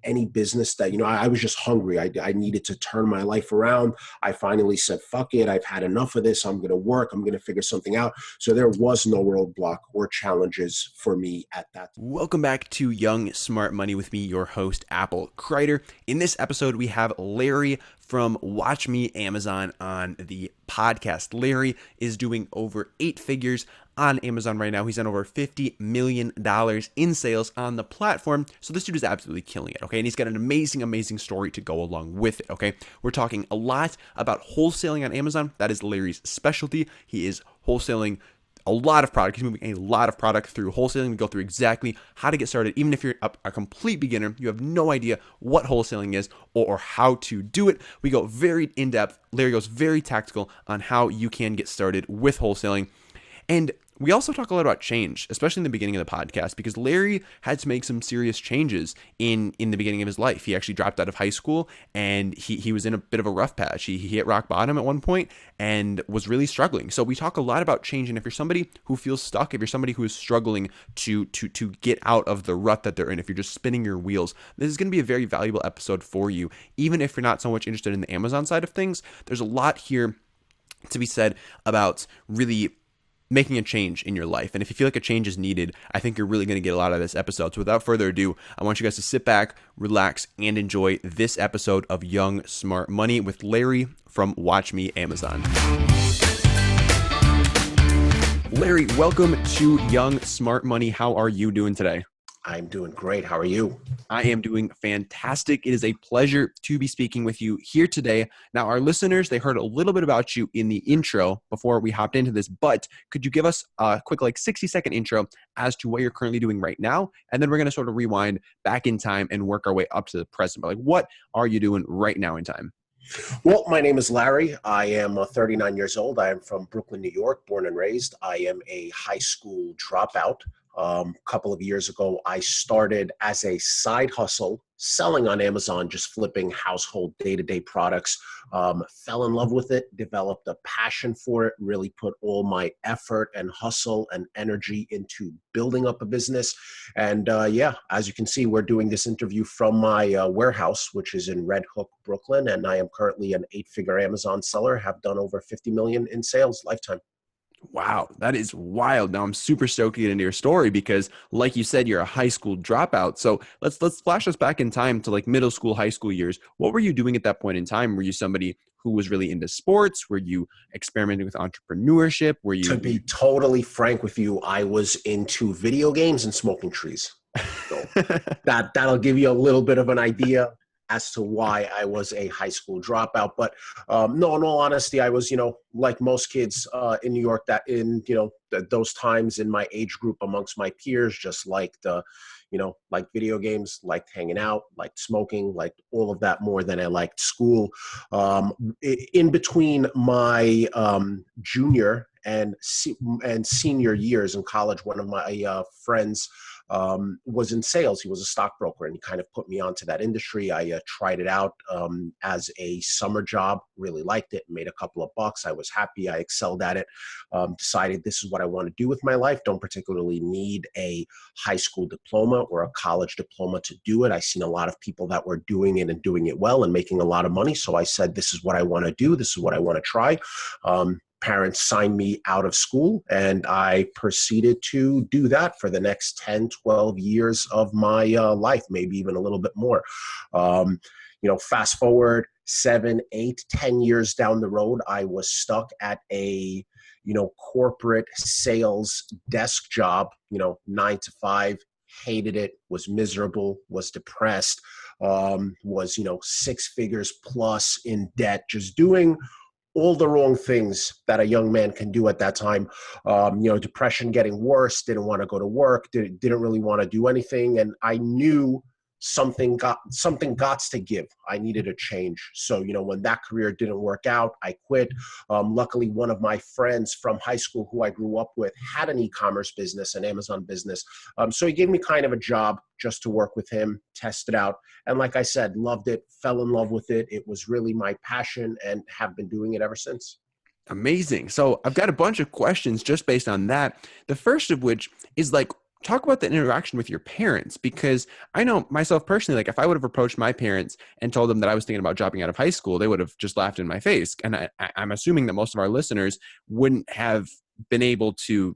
any business that, I was just hungry. I needed to turn my life around. I finally said, fuck it. I've had enough of this. I'm going to work. I'm going to figure something out. So there was no roadblock or challenges for me at that time. Welcome back to Young Smart Money with me, your host, Apple Kreider. In this episode, we have Larry from Watch Me Amazon on the podcast. Larry is doing over 8 figures on Amazon right now. He's done over $50 million in sales on the platform. So this dude is absolutely killing it, okay? And he's got an amazing, amazing story to go along with it, okay? We're talking a lot about wholesaling on Amazon. That is Larry's specialty. He is wholesaling a lot of product. He's moving a lot of product through wholesaling. We go through exactly how to get started. Even if you're a complete beginner, you have no idea what wholesaling is or how to do it. We go very in-depth. Larry goes very tactical on how you can get started with wholesaling. And we also talk a lot about change, especially in the beginning of the podcast, because Larry had to make some serious changes in the beginning of his life. He actually dropped out of high school and he was in a bit of a rough patch. He hit rock bottom at one point and was really struggling. So we talk a lot about change. And if you're somebody who feels stuck, if you're somebody who is struggling to get out of the rut that they're in, if you're just spinning your wheels, this is going to be a very valuable episode for you. Even if you're not so much interested in the Amazon side of things, there's a lot here to be said about really making a change in your life. And if you feel like a change is needed, I think you're really going to get a lot out of this episode. So without further ado, I want you guys to sit back, relax, and enjoy this episode of Young Smart Money with Larry from Watch Me Amazon. Larry, welcome to Young Smart Money. How are you doing today? I'm doing great. How are you? I am doing fantastic. It is a pleasure to be speaking with you here today. Now, our listeners, they heard a little bit about you in the intro before we hopped into this, but could you give us a quick 60-second intro as to what you're currently doing right now? And then we're going to sort of rewind back in time and work our way up to the present. But what are you doing right now in time? Well, my name is Larry. I am 39 years old. I am from Brooklyn, New York, born and raised. I am a high school dropout. A couple of years ago, I started as a side hustle, selling on Amazon, just flipping household day-to-day products. Fell in love with it, developed a passion for it, really put all my effort and hustle and energy into building up a business. And as you can see, we're doing this interview from my warehouse, which is in Red Hook, Brooklyn. And I am currently an 8-figure Amazon seller, have done over 50 million in sales lifetime. Wow, that is wild. Now I'm super stoked to get into your story because, like you said, you're a high school dropout. So let's flash us back in time to middle school, high school years. What were you doing at that point in time? Were you somebody who was really into sports? Were you experimenting with entrepreneurship? Were you? To be totally frank with you, I was into video games and smoking trees. So that'll give you a little bit of an idea as to why I was a high school dropout. But no, in all honesty, I was, like most kids in New York, that in, those times in my age group amongst my peers, just liked, like video games, liked hanging out, liked smoking, liked all of that more than I liked school. In between my junior and senior years in college, one of my friends was in sales. He was a stockbroker, and he kind of put me onto that industry. I tried it out as a summer job, really liked it, made a couple of bucks. I was happy. I excelled at it. Decided this is what I want to do with my life. Don't particularly need a high school diploma or a college diploma to do it. I seen a lot of people that were doing it and doing it well and making a lot of money. So I said, this is what I want to do. This is what I want to try. Parents signed me out of school, and I proceeded to do that for the next 10, 12 years of my life, maybe even a little bit more. Fast forward 7, 8, 10 years down the road, I was stuck at a, corporate sales desk job, 9 to 5, hated it, was miserable, was depressed, was, 6 figures plus in debt, just doing all the wrong things that a young man can do at that time. Depression getting worse, didn't want to go to work, didn't really want to do anything. And I knew something got to give. I needed a change. So, when that career didn't work out, I quit. Luckily, one of my friends from high school who I grew up with had an e-commerce business, an Amazon business. So he gave me kind of a job just to work with him, test it out. And like I said, loved it, fell in love with it. It was really my passion and have been doing it ever since. Amazing. So I've got a bunch of questions just based on that. The first of which is talk about the interaction with your parents, because I know myself personally, like if I would have approached my parents and told them that I was thinking about dropping out of high school, they would have just laughed in my face. And I'm assuming that most of our listeners wouldn't have been able to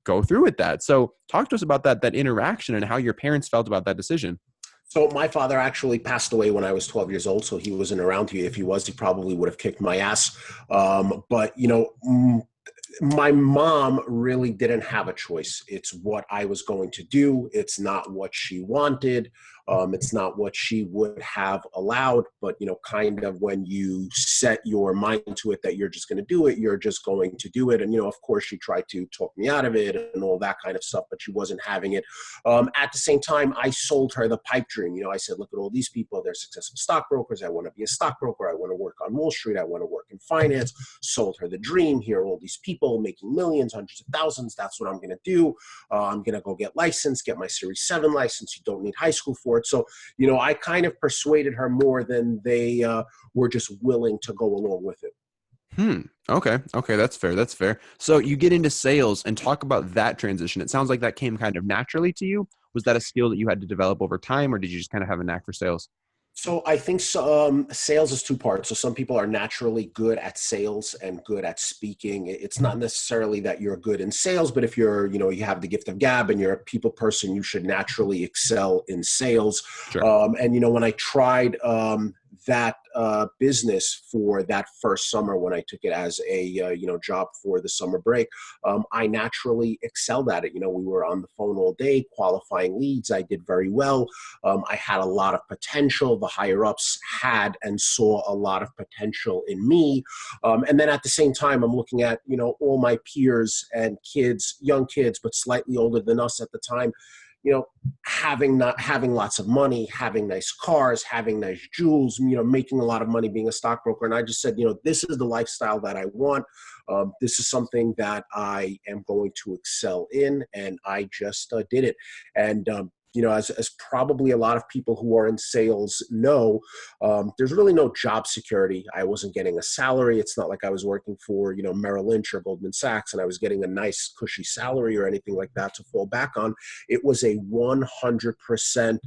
go through with that. So talk to us about that interaction and how your parents felt about that decision. So my father actually passed away when I was 12 years old, so he wasn't around here. If he was, he probably would have kicked my ass. But my mom really didn't have a choice. It's what I was going to do. It's not what she wanted. It's not what she would have allowed, but, kind of when you set your mind to it that you're just going to do it, you're just going to do it. And, of course, she tried to talk me out of it and all that kind of stuff, but she wasn't having it. At the same time, I sold her the pipe dream. I said, look at all these people. They're successful stockbrokers. I want to be a stockbroker. I want to work on Wall Street. I want to work in finance. Sold her the dream. Here are all these people making millions, hundreds of thousands. That's what I'm going to do. I'm going to go get licensed, get my Series 7 license. You don't need high school for it. So, I kind of persuaded her more than they were just willing to go along with it. Okay. That's fair. That's fair. So you get into sales and talk about that transition. It sounds like that came kind of naturally to you. Was that a skill that you had to develop over time, or did you just kind of have a knack for sales? So I think sales is two parts. So some people are naturally good at sales and good at speaking. It's not necessarily that you're good in sales, but if you're, you have the gift of gab and you're a people person, you should naturally excel in sales. Sure. And when I tried that business for that first summer when I took it as a job for the summer break, I naturally excelled at it. We were on the phone all day qualifying leads. I did very well. I had a lot of potential. The higher ups had and saw a lot of potential in me. And then at the same time, I'm looking at all my peers and kids, young kids, but slightly older than us at the time, having lots of money, having nice cars, having nice jewels, making a lot of money being a stockbroker. And I just said, this is the lifestyle that I want. This is something that I am going to excel in. And I just did it. And, as probably a lot of people who are in sales know, there's really no job security. I wasn't getting a salary. It's not like I was working for, Merrill Lynch or Goldman Sachs and I was getting a nice cushy salary or anything like that to fall back on. It was a 100%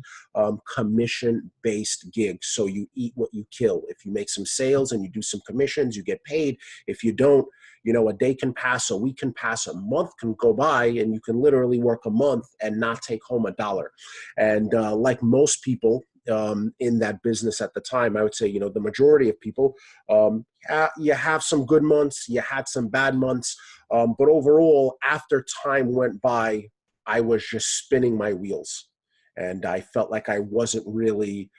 commission-based gig. So you eat what you kill. If you make some sales and you do some commissions, you get paid. If you don't, a day can pass, a week can pass, a month can go by, and you can literally work a month and not take home $1. And like most people in that business at the time, I would say, the majority of people, you have some good months, you had some bad months, but overall, after time went by, I was just spinning my wheels. And I felt like I wasn't really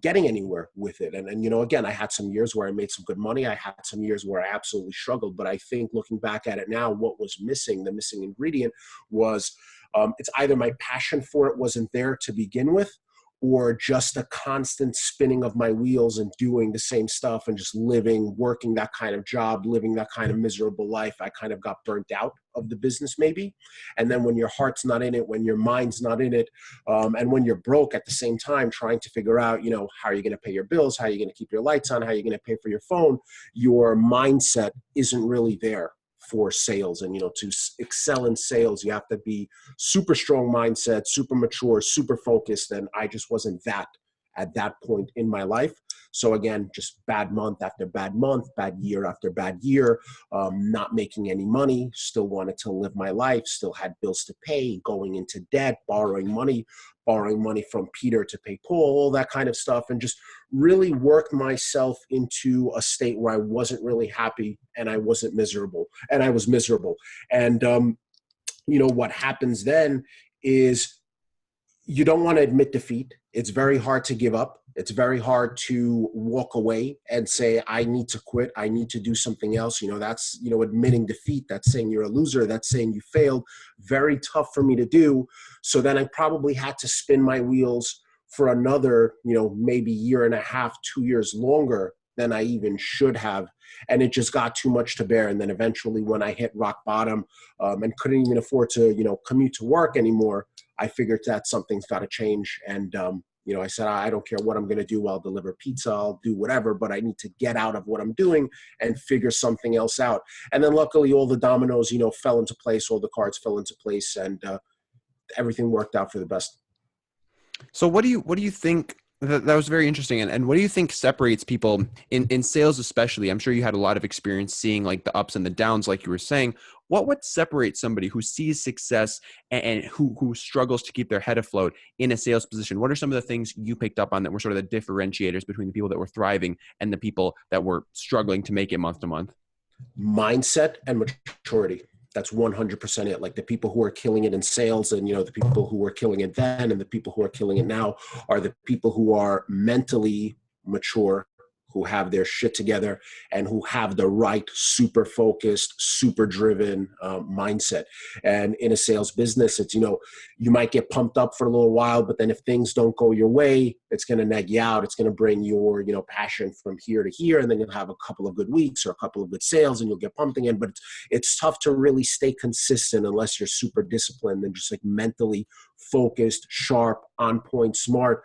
getting anywhere with it. And again, I had some years where I made some good money. I had some years where I absolutely struggled. But I think looking back at it now, what was missing, the missing ingredient was it's either my passion for it wasn't there to begin with, or just a constant spinning of my wheels and doing the same stuff and just working that kind of job, living that kind of miserable life. I kind of got burnt out of the business maybe. And then when your heart's not in it, when your mind's not in it, and when you're broke at the same time, trying to figure out, how are you going to pay your bills? How are you going to keep your lights on? How are you going to pay for your phone? Your mindset isn't really there for sales. And, to excel in sales, you have to be super strong mindset, super mature, super focused. And I just wasn't that at that point in my life. So again, just bad month after bad month, bad year after bad year, not making any money, still wanted to live my life, still had bills to pay, going into debt, borrowing money from Peter to pay Paul, all that kind of stuff. And just really worked myself into a state where I wasn't really happy and I wasn't miserable and I was miserable. And, what happens then is you don't want to admit defeat. It's very hard to give up. It's very hard to walk away and say, I need to quit. I need to do something else. That's, admitting defeat. That's saying you're a loser. That's saying you failed. Very tough for me to do. So then I probably had to spin my wheels for another, maybe year and a half, 2 years longer than I even should have. And it just got too much to bear. And then eventually when I hit rock bottom and couldn't even afford to, commute to work anymore, I figured that something's got to change. And, I said, I don't care what I'm going to do. I'll deliver pizza. I'll do whatever, but I need to get out of what I'm doing and figure something else out. And then luckily all the dominoes, fell into place. All the cards fell into place. And everything worked out for the best. So what do you think that was very interesting. And what do you think separates people in sales, especially? I'm sure you had a lot of experience seeing like the ups and the downs, like you were saying. What separates somebody who sees success and who struggles to keep their head afloat in a sales position? What are some of the things you picked up on that were sort of the differentiators between the people that were thriving and the people that were struggling to make it month to month? Mindset and maturity. That's 100% it. Like the people who are killing it in sales and, the people who were killing it then and the people who are killing it now are the people who are mentally mature, who have their shit together and who have the right super focused, super driven mindset. And in a sales business, it's, you might get pumped up for a little while, but then if things don't go your way, it's going to neg you out. It's going to bring your, passion from here to here. And then you'll have a couple of good weeks or a couple of good sales and you'll get pumped again. But it's tough to really stay consistent unless you're super disciplined and just like mentally focused, sharp, on point, smart.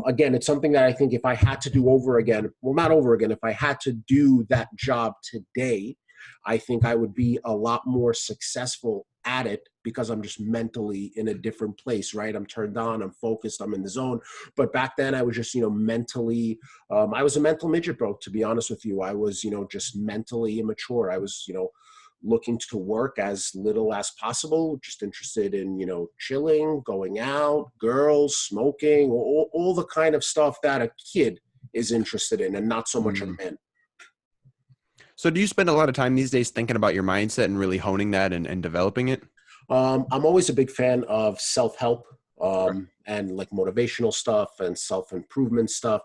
Again, it's something that I think if I had to do over again, well, not over again, if I had to do that job today, I think I would be a lot more successful at it because I'm just mentally in a different place, right? I'm turned on, I'm focused, I'm in the zone. But back then I was just, mentally, I was a mental midget, bro, to be honest with you. I was, just mentally immature. I was, looking to work as little as possible, just interested in, chilling, going out, girls, smoking, all the kind of stuff that a kid is interested in and not so much a man. So do you spend a lot of time these days thinking about your mindset and really honing that and developing it? I'm always a big fan of self-help and like motivational stuff and self-improvement stuff.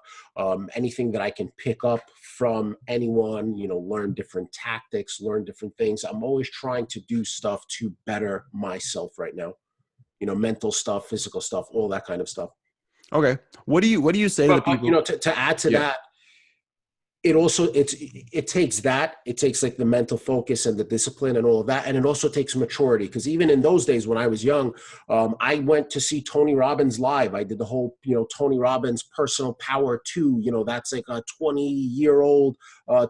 Anything that I can pick up from anyone, learn different tactics, learn different things. I'm always trying to do stuff to better myself right now. Mental stuff, physical stuff, all that kind of stuff. Okay. What do you say to people? To add to that, it takes like the mental focus and the discipline and all of that. And it also takes maturity. Because even in those days when I was young, I went to see Tony Robbins live. I did the whole, Tony Robbins Personal Power 2, that's like a 20-year-old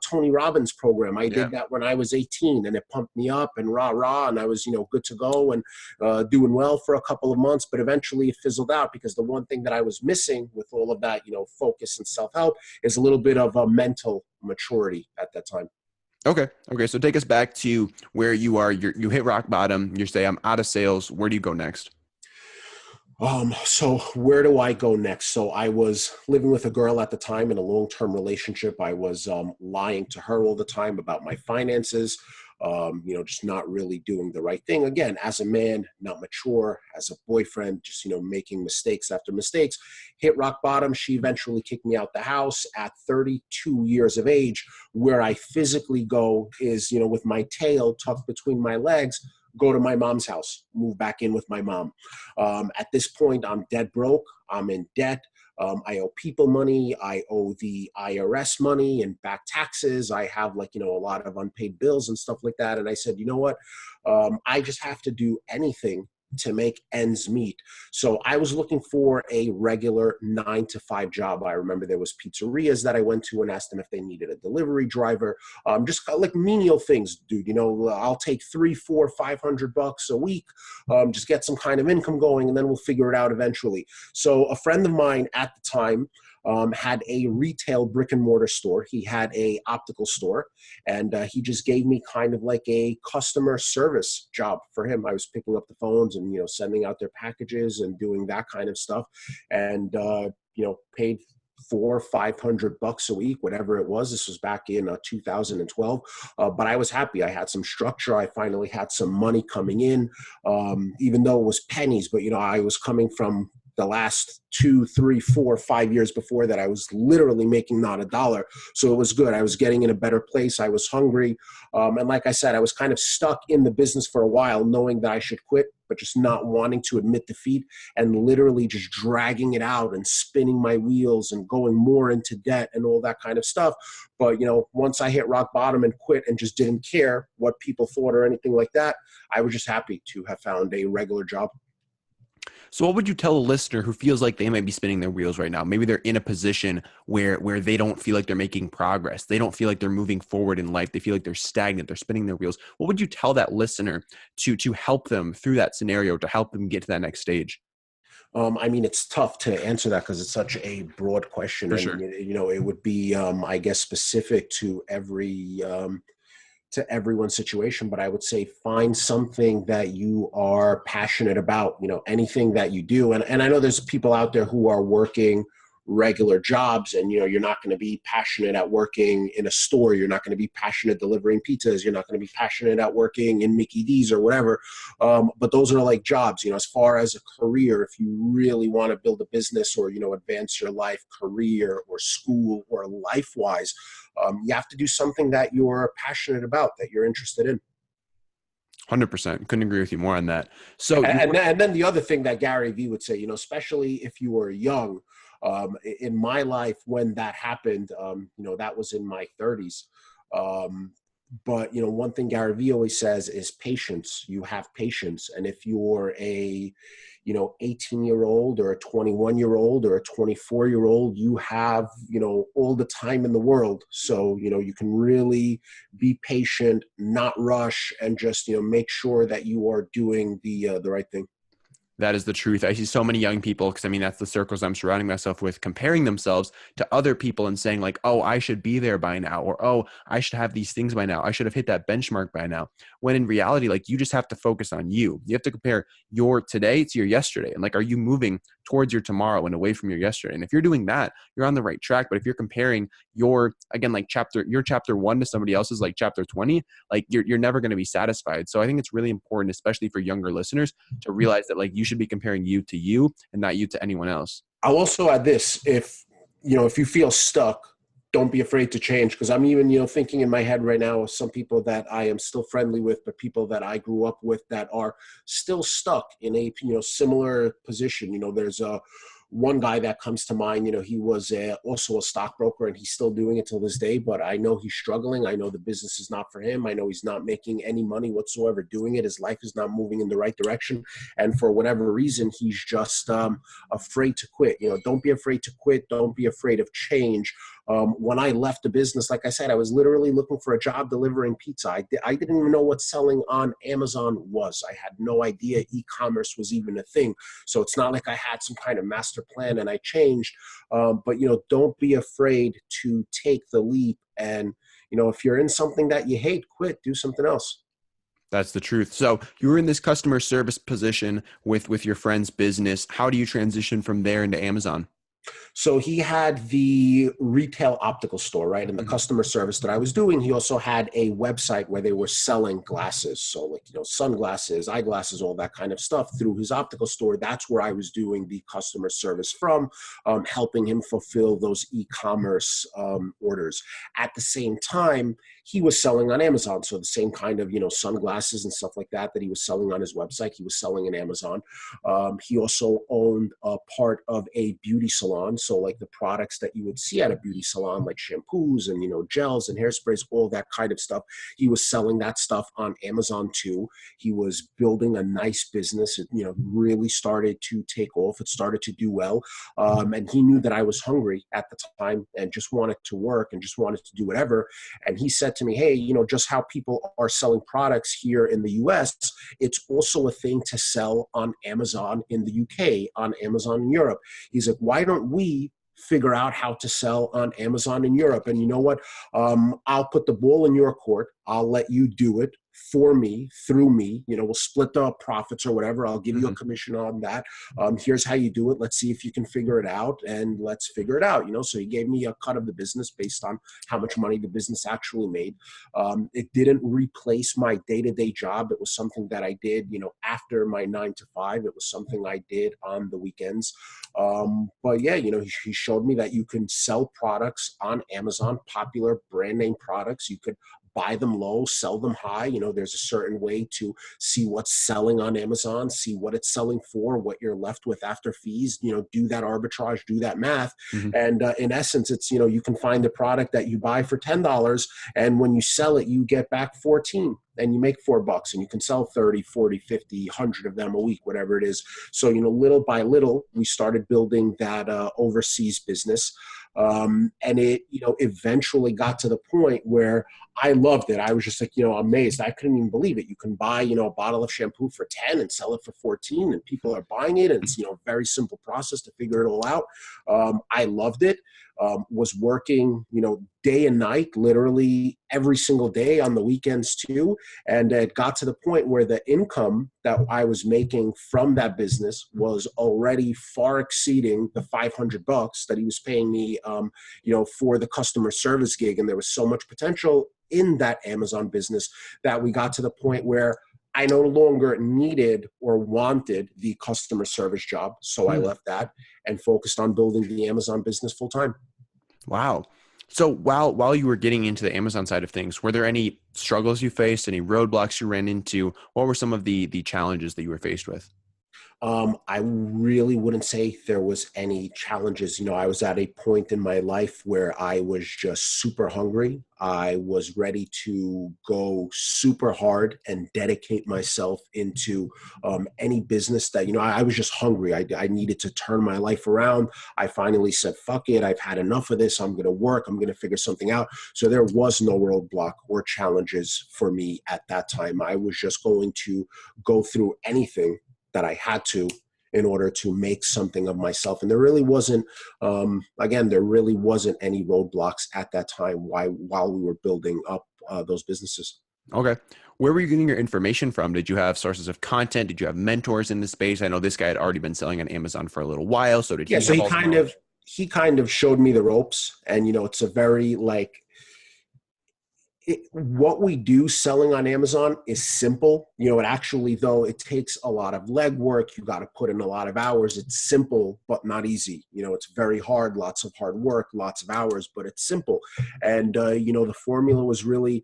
Tony Robbins program. I did that when I was 18 and it pumped me up and rah. And I was, good to go and doing well for a couple of months, but eventually it fizzled out because the one thing that I was missing with all of that, focus and self-help is a little bit of a mental maturity at that time. Okay. So take us back to where you are. You hit rock bottom. You say, I'm out of sales. Where do you go next? So where do I go next? So I was living with a girl at the time in a long-term relationship. I was lying to her all the time about my finances, just not really doing the right thing. Again, as a man, not mature, as a boyfriend, just, making mistakes after mistakes, hit rock bottom. She eventually kicked me out the house at 32 years of age. Where I physically go is, with my tail tucked between my legs, go to my mom's house, move back in with my mom. At this point, I'm dead broke. I'm in debt. I owe people money. I owe the IRS money and back taxes. I have a lot of unpaid bills and stuff like that. And I said, you know what? I just have to do anything to make ends meet. So I was looking for a regular 9-to-5 job. I remember there was pizzerias that I went to and asked them if they needed a delivery driver. Just like menial things, dude. I'll take $300, $400, $500 a week. Just get some kind of income going, and then we'll figure it out eventually. So a friend of mine at the time had a retail brick and mortar store. He had a optical store, and he just gave me kind of like a customer service job for him. I was picking up the phones and, sending out their packages and doing that kind of stuff, and, paid $400-$500 a week, whatever it was. This was back in 2012. But I was happy. I had some structure. I finally had some money coming in, even though it was pennies, but, I was coming from the last 2, 3, 4, 5 years before that, I was literally making not a dollar. So it was good. I was getting in a better place. I was hungry. And like I said, I was kind of stuck in the business for a while, knowing that I should quit, but just not wanting to admit defeat and literally just dragging it out and spinning my wheels and going more into debt and all that kind of stuff. But, once I hit rock bottom and quit and just didn't care what people thought or anything like that, I was just happy to have found a regular job. So what would you tell a listener who feels like they might be spinning their wheels right now? Maybe they're in a position where they don't feel like they're making progress. They don't feel like they're moving forward in life. They feel like they're stagnant. They're spinning their wheels. What would you tell that listener to help them through that scenario, to help them get to that next stage? I mean, it's tough to answer that because it's such a broad question, For and sure. it would be, I guess, specific to everyone's situation. But I would say find something that you are passionate about. Anything that you do, and I know there's people out there who are working regular jobs, and you're not going to be passionate at working in a store. You're not going to be passionate delivering pizzas. You're not going to be passionate at working in Mickey D's or whatever. But those are like jobs. As far as a career, if you really want to build a business or advance your life, career or school or life wise, you have to do something that you're passionate about, that you're interested in. 100%. Couldn't agree with you more on that. So And then the other thing that Gary Vee would say, especially if you were young, in my life when that happened, that was in my 30s. But one thing Gary Vee always says is patience. You have patience, and if you're a 18-year-old or a 21-year-old or a 24-year-old, you have all the time in the world. So you can really be patient, not rush, and just make sure that you are doing the right thing. that is the truth. I see so many young people, because I mean, that's the circles I'm surrounding myself with, comparing themselves to other people and saying like, oh, I should be there by now, or, oh, I should have these things by now. I should have hit that benchmark by now. When in reality, like, you just have to focus on you. You have to compare your today to your yesterday. And like, are you moving towards your tomorrow and away from your yesterday? And if you're doing that, you're on the right track. But if you're comparing your chapter 1 to somebody else's, like chapter 20, like you're never going to be satisfied. So I think it's really important, especially for younger listeners, to realize that like you should be comparing you to you and not you to anyone else. I'll also add this: if you feel stuck, don't be afraid to change. Because I'm even thinking in my head right now of some people that I am still friendly with, but people that I grew up with that are still stuck in a similar position. There's one guy that comes to mind. He was also a stockbroker, and he's still doing it till this day. But I know he's struggling. I know the business is not for him. I know he's not making any money whatsoever doing it. His life is not moving in the right direction, and for whatever reason, he's just afraid to quit. Don't be afraid to quit. Don't be afraid of change. When I left the business, like I said, I was literally looking for a job delivering pizza. I didn't even know what selling on Amazon was. I had no idea e-commerce was even a thing. So it's not like I had some kind of master plan and I changed. But don't be afraid to take the leap. And if you're in something that you hate, quit. Do something else. That's the truth. So you were in this customer service position with your friend's business. How do you transition from there into Amazon? So he had the retail optical store, right? And the Mhm. customer service that I was doing, he also had a website where they were selling glasses. So like, sunglasses, eyeglasses, all that kind of stuff through his optical store. That's where I was doing the customer service from, helping him fulfill those e-commerce orders. At the same time, he was selling on Amazon. So the same kind of, sunglasses and stuff like that he was selling on his website, he was selling in Amazon. He also owned a part of a beauty salon. So like the products that you would see at a beauty salon, like shampoos and, gels and hairsprays, all that kind of stuff. He was selling that stuff on Amazon too. He was building a nice business. It, really started to take off. It started to do well. And he knew that I was hungry at the time and just wanted to work and just wanted to do whatever. And he said to me, hey, just how people are selling products here in the US, it's also a thing to sell on Amazon in the UK, on Amazon in Europe. He's like, why don't we figure out how to sell on Amazon in Europe? And you know what? I'll put the ball in your court. I'll let you do it for me, through me. We'll split the profits or whatever. I'll give you a commission on that. Here's how you do it. Let's see if you can figure it out, and let's figure it out. So he gave me a cut of the business based on how much money the business actually made. It didn't replace my day-to-day job. It was something that I did, after my 9 to 5. It was something I did on the weekends. But yeah, he showed me that you can sell products on Amazon, popular brand name products. You could buy them low, sell them high. There's a certain way to see what's selling on Amazon, see what it's selling for, what you're left with after fees, do that arbitrage, do that math. Mhm. And in essence, it's, you can find the product that you buy for $10, and when you sell it, you get back 14. and you make $4 and you can sell 30, 40, 50, 100 of them a week, whatever it is. So, little by little, we started building that overseas business. And it, eventually got to the point where I loved it. I was just like, amazed. I couldn't even believe it. You can buy, a bottle of shampoo for 10 and sell it for 14, and people are buying it. And it's, a very simple process to figure it all out. I loved it. Was working, day and night, literally every single day, on the weekends too. And it got to the point where the income that I was making from that business was already far exceeding the $500 that he was paying me, for the customer service gig. And there was so much potential in that Amazon business that we got to the point where I no longer needed or wanted the customer service job. So I left that and focused on building the Amazon business full time. Wow. So while you were getting into the Amazon side of things, were there any struggles you faced, any roadblocks you ran into? What were some of the challenges that you were faced with? I really wouldn't say there was any challenges. I was at a point in my life where I was just super hungry. I was ready to go super hard and dedicate myself into any business that, I was just hungry. I needed to turn my life around. I finally said, fuck it. I've had enough of this. I'm going to work. I'm going to figure something out. So there was no roadblock or challenges for me at that time. I was just going to go through anything that I had to in order to make something of myself. And there really wasn't, there really wasn't any roadblocks at that time while we were building up those businesses. Okay. Where were you getting your information from? Did you have sources of content? Did you have mentors in the space? I know this guy had already been selling on Amazon for a little while. So did he? Yeah. So he kind of showed me the ropes, and, it's a very what we do selling on Amazon is simple. It actually, though, it takes a lot of legwork. You got to put in a lot of hours. It's simple, but not easy. It's very hard, lots of hard work, lots of hours, but it's simple. And, the formula was really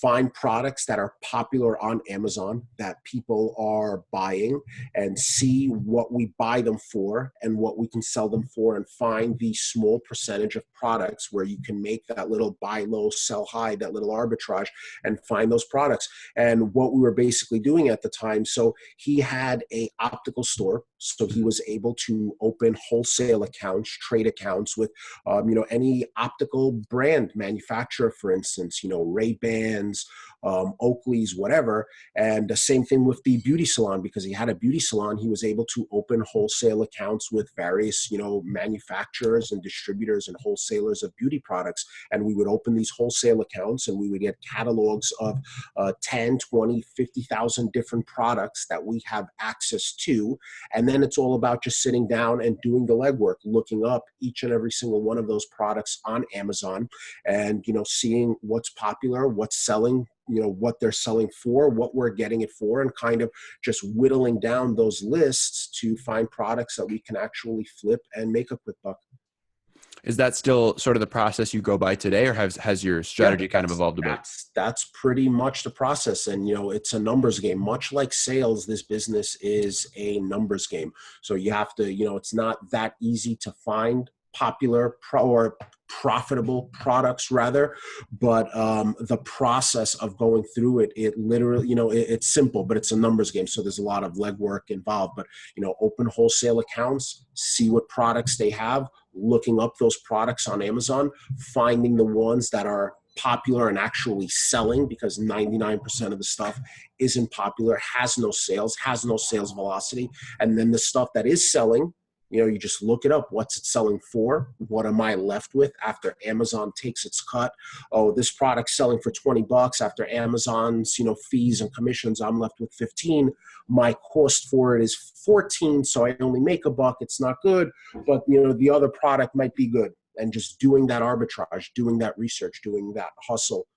find products that are popular on Amazon that people are buying, and see what we buy them for and what we can sell them for, and find the small percentage of products where you can make that little buy low, sell high, that little arbitrage, and find those products. And what we were basically doing at the time, so he had a optical store, so he was able to open wholesale accounts, trade accounts with, any optical brand manufacturer, for instance, Ray-Ban, Oakley's, whatever. And the same thing with the beauty salon, because he had a beauty salon. He was able to open wholesale accounts with various, manufacturers and distributors and wholesalers of beauty products. And we would open these wholesale accounts, and we would get catalogs of 10, 20, 50,000 different products that we have access to. And then it's all about just sitting down and doing the legwork, looking up each and every single one of those products on Amazon, and, seeing what's popular, what's selling, what they're selling for, what we're getting it for, and kind of just whittling down those lists to find products that we can actually flip and make a quick buck. Is that still sort of the process you go by today, or has your strategy kind of evolved a bit? That's pretty much the process. And, it's a numbers game. Much like sales, this business is a numbers game. So you have to, it's not that easy to find popular or profitable products rather, but the process of going through it literally, it's simple, but it's a numbers game. So there's a lot of legwork involved, but, open wholesale accounts, see what products they have, looking up those products on Amazon, finding the ones that are popular and actually selling, because 99% of the stuff isn't popular, has no sales velocity. And then the stuff that is selling, you just look it up. What's it selling for? What am I left with after Amazon takes its cut? Oh, this product's selling for $20 after Amazon's, fees and commissions. I'm left with 15. My cost for it is 14. So I only make $1. It's not good, but the other product might be good. And just doing that arbitrage, doing that research, doing that hustle,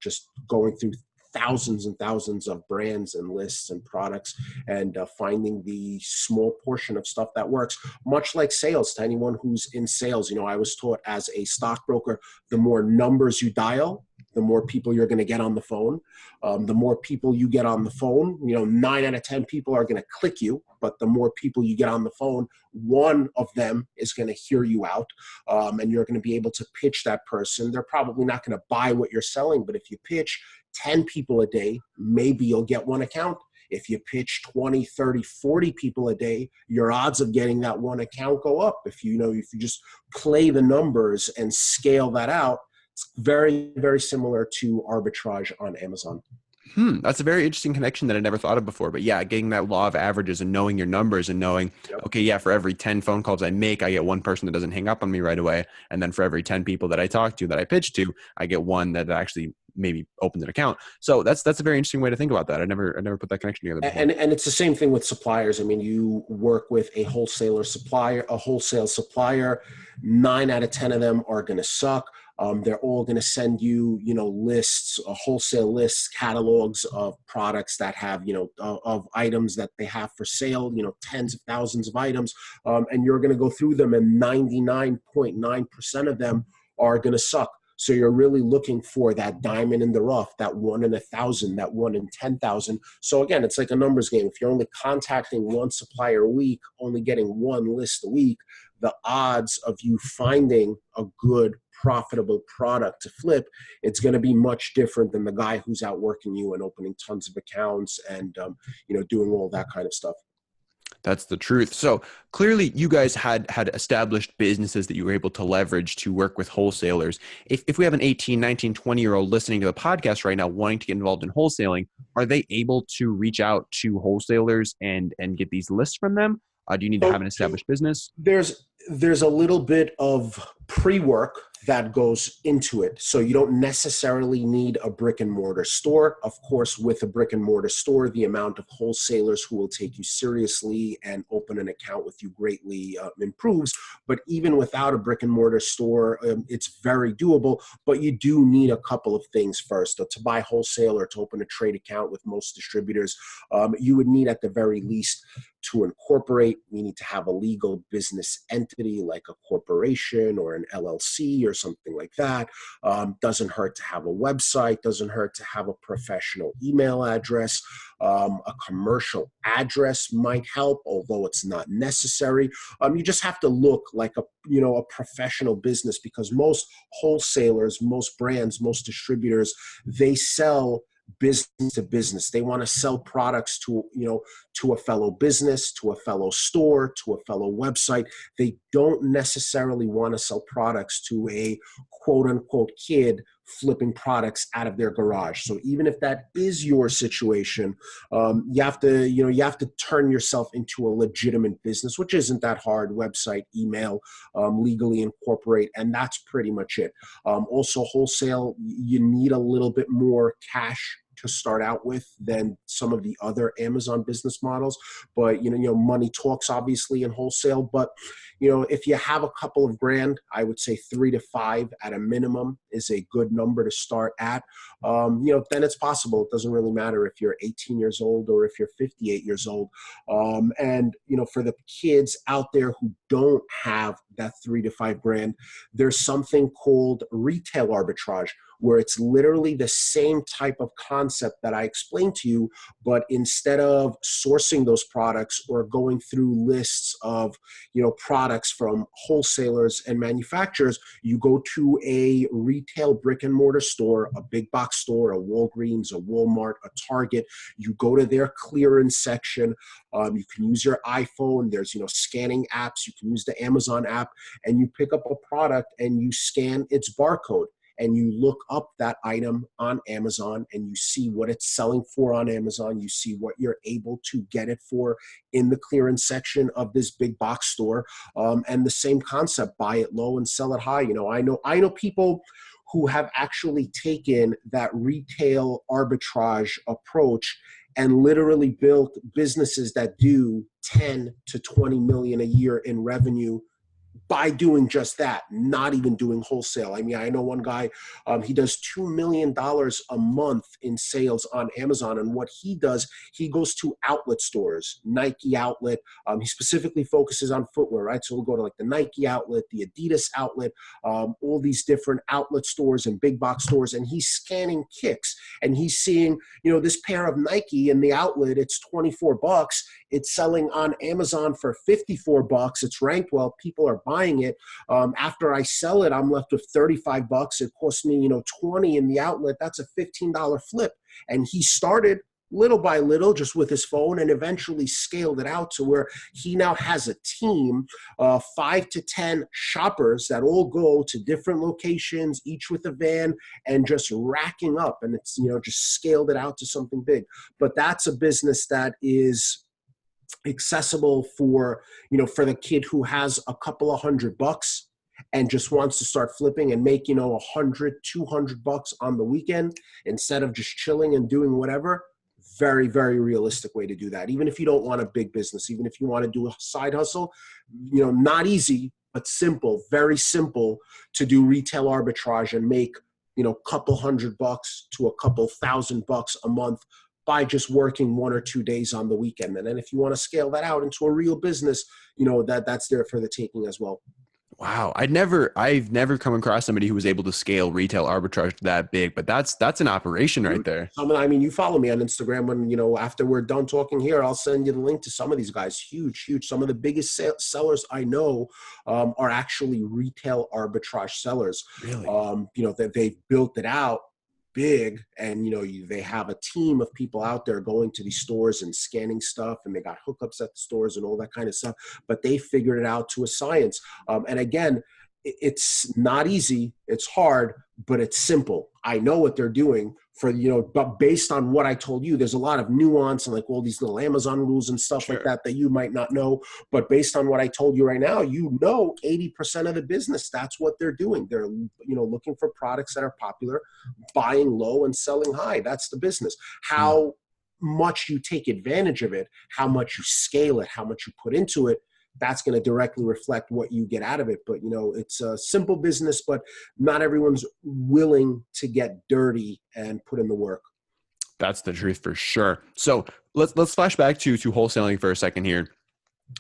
just going through thousands and thousands of brands and lists and products, and finding the small portion of stuff that works. Much like sales, to anyone who's in sales, I was taught as a stockbroker, the more numbers you dial, the more people you're going to get on the phone. The more people you get on the phone, 9 out of 10 people are going to click you, but the more people you get on the phone, one of them is going to hear you out, and you're going to be able to pitch that person. They're probably not going to buy what you're selling, but if you pitch 10 people a day, maybe you'll get one account. If you pitch 20, 30, 40 people a day, your odds of getting that one account go up. If you just play the numbers and scale that out, it's very, very similar to arbitrage on Amazon. That's a very interesting connection that I never thought of before. But yeah, getting that law of averages and knowing your numbers and knowing, okay, yeah, for every 10 phone calls I make, I get one person that doesn't hang up on me right away. And then for every 10 people that I talk to, that I pitch to, I get one that actually maybe opens an account. So that's a very interesting way to think about that. I never put that connection together before. And it's the same thing with suppliers. I mean, you work with a wholesale supplier, 9 out of 10 of them are going to suck. They're all going to send you, lists, wholesale lists, catalogs of products that have, of items that they have for sale, tens of thousands of items. And you're going to go through them, and 99.9% of them are going to suck. So you're really looking for that diamond in the rough, that 1 in 1,000, that 1 in 10,000. So again, it's like a numbers game. If you're only contacting one supplier a week, only getting one list a week, the odds of you finding a good, profitable product to flip, it's going to be much different than the guy who's outworking you and opening tons of accounts and, doing all that kind of stuff. That's the truth. So clearly you guys had established businesses that you were able to leverage to work with wholesalers. If we have an 18, 19, 20-year-old listening to the podcast right now wanting to get involved in wholesaling, are they able to reach out to wholesalers and get these lists from them? Do you need to have an established business? There's a little bit of pre-work that goes into it. So you don't necessarily need a brick and mortar store. Of course, with a brick and mortar store, the amount of wholesalers who will take you seriously and open an account with you greatly improves. But even without a brick and mortar store, it's very doable. But you do need a couple of things first. So to buy wholesale or to open a trade account with most distributors, you would need at the very least to incorporate. You need to have a legal business entity like a corporation or an LLC or something like that. Doesn't hurt to have a website, doesn't hurt to have a professional email address. A commercial address might help, although it's not necessary. You just have to look like a professional business, because most wholesalers, most brands, most distributors, they sell business to business. They want to sell products to a fellow business, to a fellow store, to a fellow website. They don't necessarily want to sell products to a quote unquote kid flipping products out of their garage. So even if that is your situation, you have to turn yourself into a legitimate business, which isn't that hard. Website, email, legally incorporate, and that's pretty much it. Also, wholesale, you need a little bit more cash to start out with than some of the other Amazon business models. But, money talks obviously in wholesale, but, if you have a couple of grand, I would say 3 to 5 at a minimum is a good number to start at. Then it's possible. It doesn't really matter if you're 18 years old or if you're 58 years old. And for the kids out there who don't have that 3 to 5 grand, there's something called retail arbitrage, where it's literally the same type of concept that I explained to you, but instead of sourcing those products or going through lists of, products from wholesalers and manufacturers, you go to a retail brick and mortar store, a big box store, a Walgreens, a Walmart, a Target. You go to their clearance section. You can use your iPhone. There's, scanning apps. You can use the Amazon app, and you pick up a product and you scan its barcode. And you look up that item on Amazon and you see what it's selling for on Amazon. You see what you're able to get it for in the clearance section of this big box store. And the same concept, buy it low and sell it high. I know people who have actually taken that retail arbitrage approach and literally built businesses that do 10 to 20 million a year in revenue by doing just that, not even doing wholesale. I mean, I know one guy, he does $2 million a month in sales on Amazon. And what he does, he goes to outlet stores, Nike outlet. He specifically focuses on footwear, right? So we'll go to like the Nike outlet, the Adidas outlet, all these different outlet stores and big box stores. And he's scanning kicks and he's seeing, this pair of Nike in the outlet, it's $24. It's selling on Amazon for $54. It's ranked well. People are buying it. After I sell it, I'm left with $35. It cost me, $20 in the outlet. That's a $15 flip. And he started little by little, just with his phone, and eventually scaled it out to where he now has a team, 5 to 10 shoppers that all go to different locations, each with a van, and just racking up. And it's, just scaled it out to something big. But that's a business that is accessible for, for the kid who has a couple of $100 and just wants to start flipping and make, $100, $200 on the weekend instead of just chilling and doing whatever. Very, very realistic way to do that. Even if you don't want a big business, even if you want to do a side hustle, not easy, but simple, very simple to do retail arbitrage and make, couple $100 to a couple $1,000 a month by just working 1 or 2 days on the weekend. And then if you want to scale that out into a real business, that's there for the taking as well. Wow. I've never come across somebody who was able to scale retail arbitrage that big, but that's an operation right there. You follow me on Instagram when, after we're done talking here, I'll send you the link to some of these guys. Huge. Some of the biggest sellers I know are actually retail arbitrage sellers. Really? That they've built it out big, and they have a team of people out there going to these stores and scanning stuff, and they got hookups at the stores and all that kind of stuff, but they figured it out to a science. And again, it's not easy, it's hard, but it's simple. I know what they're doing for, but based on what I told you, there's a lot of nuance and like all these little Amazon rules and stuff like that you might not know. But based on what I told you right now, 80% of the business, that's what they're doing. They're, looking for products that are popular, buying low and selling high. That's the business. How much you take advantage of it, how much you scale it, how much you put into it, that's going to directly reflect what you get out of it. But, it's a simple business, but not everyone's willing to get dirty and put in the work. That's the truth for sure. So let's flash back to wholesaling for a second here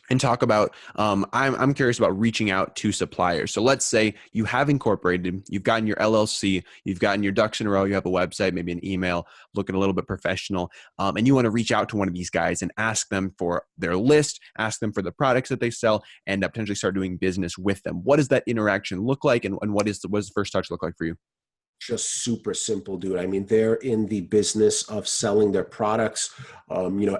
and talk about, I'm curious about reaching out to suppliers. So let's say you have incorporated, you've gotten your LLC, you've gotten your ducks in a row, you have a website, maybe an email, looking a little bit professional, and you want to reach out to one of these guys and ask them for their list, ask them for the products that they sell, and potentially start doing business with them. What does that interaction look like, and what does the first touch look like for you? Just super simple, dude. I mean, they're in the business of selling their products.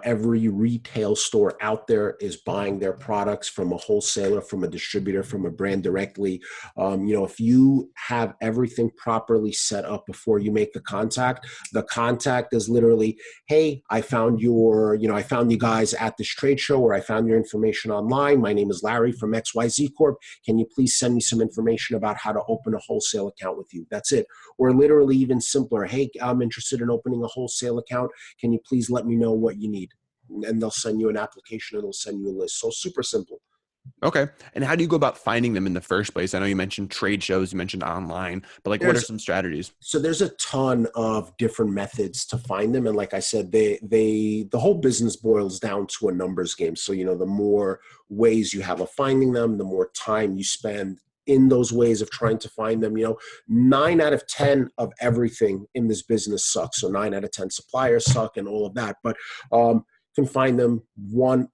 Every retail store out there is buying their products from a wholesaler, from a distributor, from a brand directly. If you have everything properly set up before you make the contact is literally, hey, I found you guys at this trade show, or I found your information online. My name is Larry from XYZ Corp. Can you please send me some information about how to open a wholesale account with you? That's it. Or literally even simpler, hey, I'm interested in opening a wholesale account. Can you please let me know what you need? And they'll send you an application and they'll send you a list. So super simple. Okay. And how do you go about finding them in the first place? I know you mentioned trade shows, you mentioned online, but what are some strategies? So there's a ton of different methods to find them. And like I said, the whole business boils down to a numbers game. So, the more ways you have of finding them, the more time you spend in those ways of trying to find them. 9 out of 10 of everything in this business sucks. So 9 out of 10 suppliers suck and all of that. But can find them. One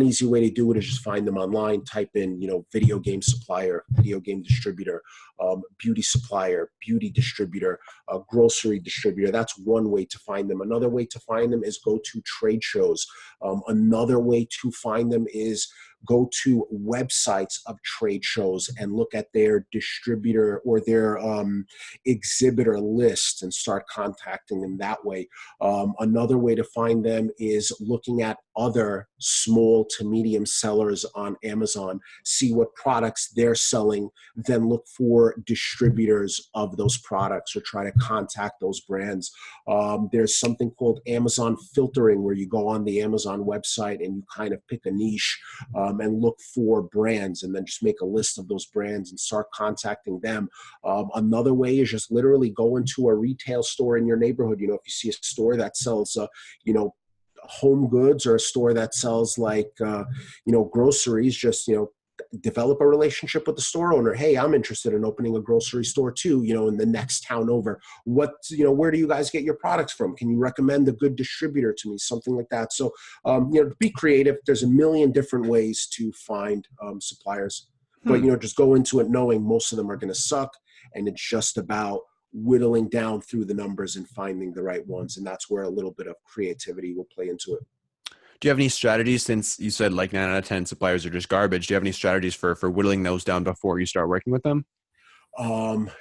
easy way to do it is just find them online. Type in, video game supplier, video game distributor, beauty supplier, beauty distributor, grocery distributor. That's one way to find them. Another way to find them is go to trade shows. Another way to find them is go to websites of trade shows and look at their distributor or their exhibitor list and start contacting them that way. Another way to find them is looking at other small to medium sellers on Amazon, see what products they're selling, then look for distributors of those products or try to contact those brands. There's something called Amazon filtering where you go on the Amazon website and you kind of pick a niche and look for brands, and then just make a list of those brands and start contacting them. Another way is just literally go into a retail store in your neighborhood. If you see a store that sells, home goods, or a store that sells groceries, just, develop a relationship with the store owner. Hey, I'm interested in opening a grocery store too, in the next town over. Where do you guys get your products from? Can you recommend a good distributor to me? Something like that. So, be creative. There's a million different ways to find suppliers, but, just go into it knowing most of them are going to suck. And it's just about whittling down through the numbers and finding the right ones. And that's where a little bit of creativity will play into it. Do you have any strategies, since you said like 9 out of 10 suppliers are just garbage? Do you have any strategies for whittling those down before you start working with them?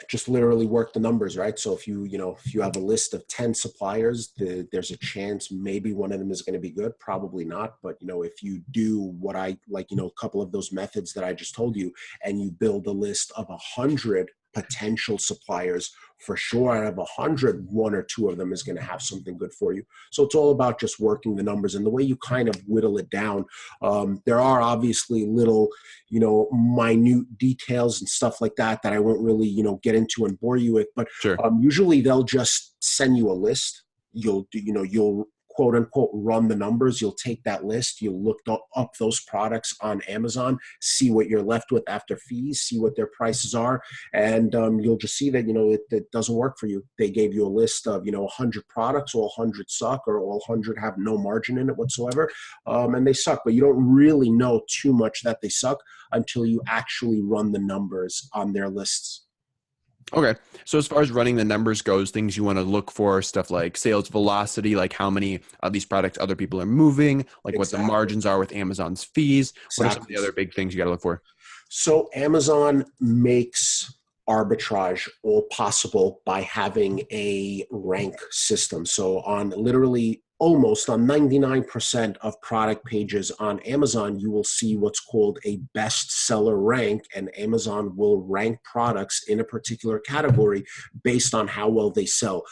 Just literally work the numbers, right? So if you have a list of 10 suppliers, there's a chance maybe one of them is going to be good, probably not. But, if you do what I like, a couple of those methods that I just told you, and you build a list of 100 potential suppliers, for sure out of 100, 1 or 2 of them is going to have something good for you. So it's all about just working the numbers, and the way you kind of whittle it down. There are obviously little, minute details and stuff like that I won't really, get into and bore you with, but sure. Usually they'll just send you a list. You'll quote unquote run the numbers. You'll take that list, you'll look up those products on Amazon, see what you're left with after fees, see what their prices are, and you'll just see that it doesn't work for you. They gave you a list of 100 products, all 100 suck, or all 100 have no margin in it whatsoever, and they suck. But you don't really know too much that they suck until you actually run the numbers on their lists. Okay. So as far as running the numbers goes, things you want to look for, stuff like sales velocity, like how many of these products other people are moving, like what the margins are with Amazon's fees. What are some of the other big things you got to look for? So Amazon makes arbitrage all possible by having a rank system. So on literally almost on 99% of product pages on Amazon, you will see what's called a bestseller rank, and Amazon will rank products in a particular category based on how well they sell.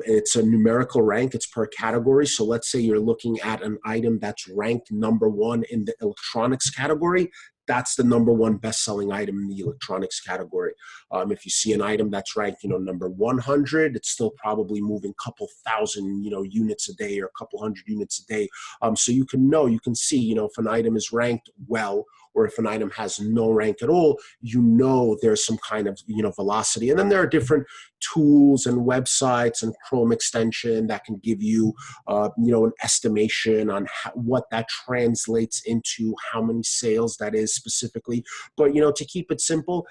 It's a numerical rank, it's per category. So let's say you're looking at an item that's ranked number 1 in the electronics category. That's the number 1 best-selling item in the electronics category. If you see an item that's ranked, number 100, it's still probably moving a couple thousand, units a day, or a couple hundred units a day. So you can see, if an item is ranked well, or if an item has no rank at all, there's some kind of, velocity. And then there are different tools and websites and Chrome extension that can give you, an estimation on what that translates into, how many sales that is specifically. But, to keep it simple,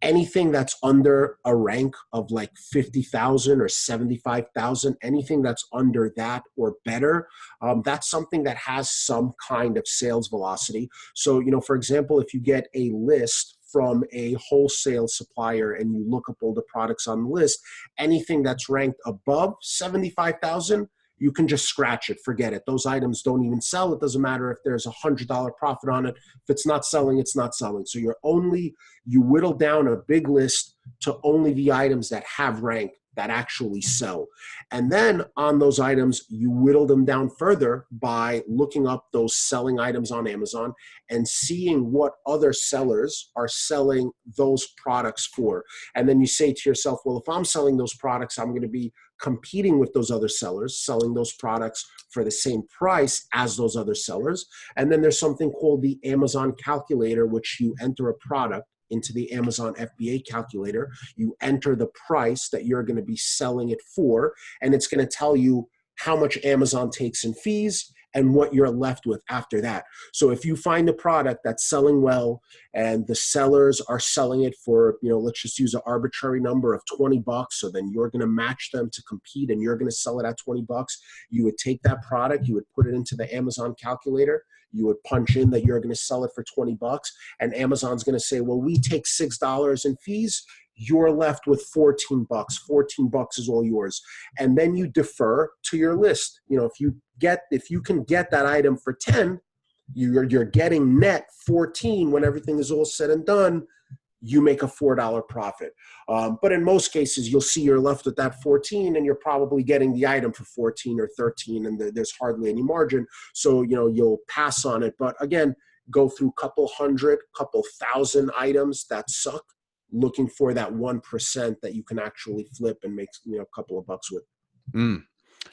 anything that's under a rank of like 50,000 or 75,000, anything that's under that or better, that's something that has some kind of sales velocity. So, for example, if you get a list from a wholesale supplier and you look up all the products on the list, anything that's ranked above 75,000, you can just scratch it, forget it. Those items don't even sell. It doesn't matter if there's $100 profit on it. If it's not selling, it's not selling. So you whittle down a big list to only the items that have rank that actually sell. And then on those items, you whittle them down further by looking up those selling items on Amazon and seeing what other sellers are selling those products for. And then you say to yourself, well, if I'm selling those products, I'm going to be competing with those other sellers, selling those products for the same price as those other sellers. And then there's something called the Amazon calculator, which you enter a product into the Amazon FBA calculator. You enter the price that you're going to be selling it for, and it's going to tell you how much Amazon takes in fees and what you're left with after that. So if you find a product that's selling well and the sellers are selling it for, let's just use an arbitrary number of $20, so then you're going to match them to compete and you're going to sell it at $20, you would take that product, you would put it into the Amazon calculator, you would punch in that you're going to sell it for $20, and Amazon's going to say, well, we take $6 in fees. You're left with $14. $14 is all yours. And then you defer to your list. If you can get that item for 10, you're getting net 14 when everything is all said and done. You make a $4 profit. But in most cases, you'll see you're left with that 14 and you're probably getting the item for 14 or 13 and there's hardly any margin. So, you'll pass on it. But again, go through couple hundred, couple thousand items that suck, looking for that 1% that you can actually flip and make, a couple of bucks with. Mm.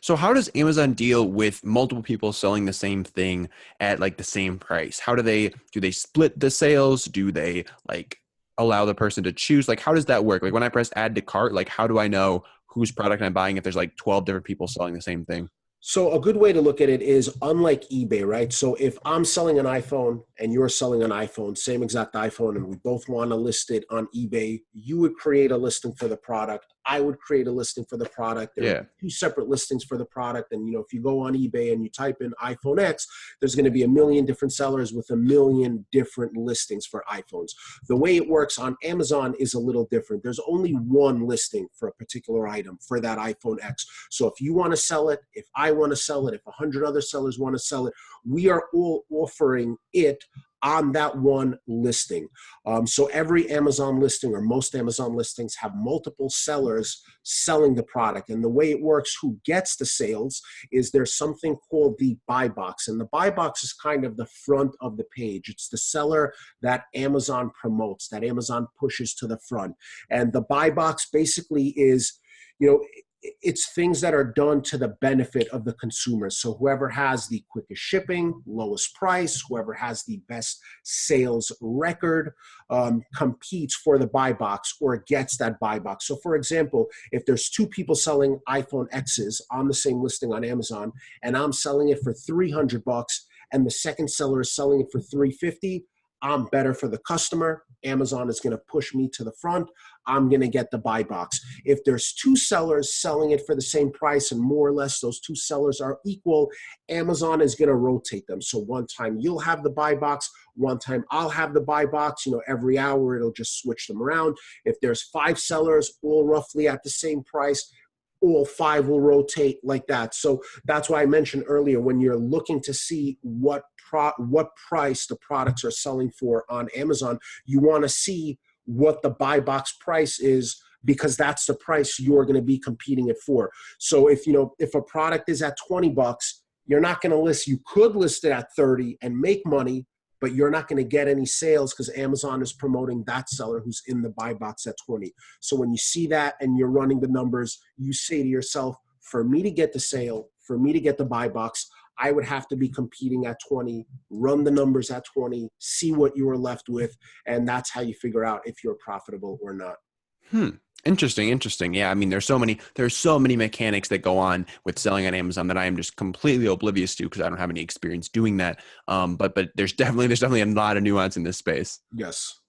So how does Amazon deal with multiple people selling the same thing at like the same price? How do they split the sales? Do they like allow the person to choose? Like, how does that work? Like when I press add to cart, like how do I know whose product I'm buying if there's like 12 different people selling the same thing? So a good way to look at it is unlike eBay, right? So if I'm selling an iPhone and you're selling an iPhone, same exact iPhone, and we both want to list it on eBay, you would create a listing for the product. I would create a listing for the product. There are two separate listings for the product. And, if you go on eBay and you type in iPhone X, there's going to be a million different sellers with a million different listings for iPhones. The way it works on Amazon is a little different. There's only one listing for a particular item for that iPhone X. So if you want to sell it, if I want to sell it, if 100 other sellers want to sell it, we are all offering it on that one listing. So every Amazon listing or most Amazon listings have multiple sellers selling the product. And the way it works, who gets the sales, is there's something called the buy box. And the buy box is kind of the front of the page. It's the seller that Amazon promotes, that Amazon pushes to the front. And the buy box basically is, it's things that are done to the benefit of the consumer. So whoever has the quickest shipping, lowest price, whoever has the best sales record, competes for the buy box or gets that buy box. So for example, if there's two people selling iPhone X's on the same listing on Amazon, and I'm selling it for $300 and the second seller is selling it for $350, I'm better for the customer. Amazon is going to push me to the front. I'm going to get the buy box. If there's two sellers selling it for the same price and more or less those two sellers are equal, Amazon is going to rotate them. So one time you'll have the buy box, one time I'll have the buy box. Every hour it'll just switch them around. If there's 5 sellers all roughly at the same price, all 5 will rotate like that. So that's why I mentioned earlier, when you're looking to see what price the products are selling for on Amazon, you want to see what the buy box price is, because that's the price you're going to be competing it for. So if a product is at $20, you're not going to list, you could list it at 30 and make money, but you're not going to get any sales because Amazon is promoting that seller who's in the buy box at 20. So when you see that and you're running the numbers, you say to yourself, for me to get the sale, for me to get the buy box, I would have to be competing at 20, run the numbers at 20, see what you are left with, and that's how you figure out if you're profitable or not. Interesting. Yeah. I mean, there's so many mechanics that go on with selling on Amazon that I am just completely oblivious to because I don't have any experience doing that. But there's definitely a lot of nuance in this space. Yes.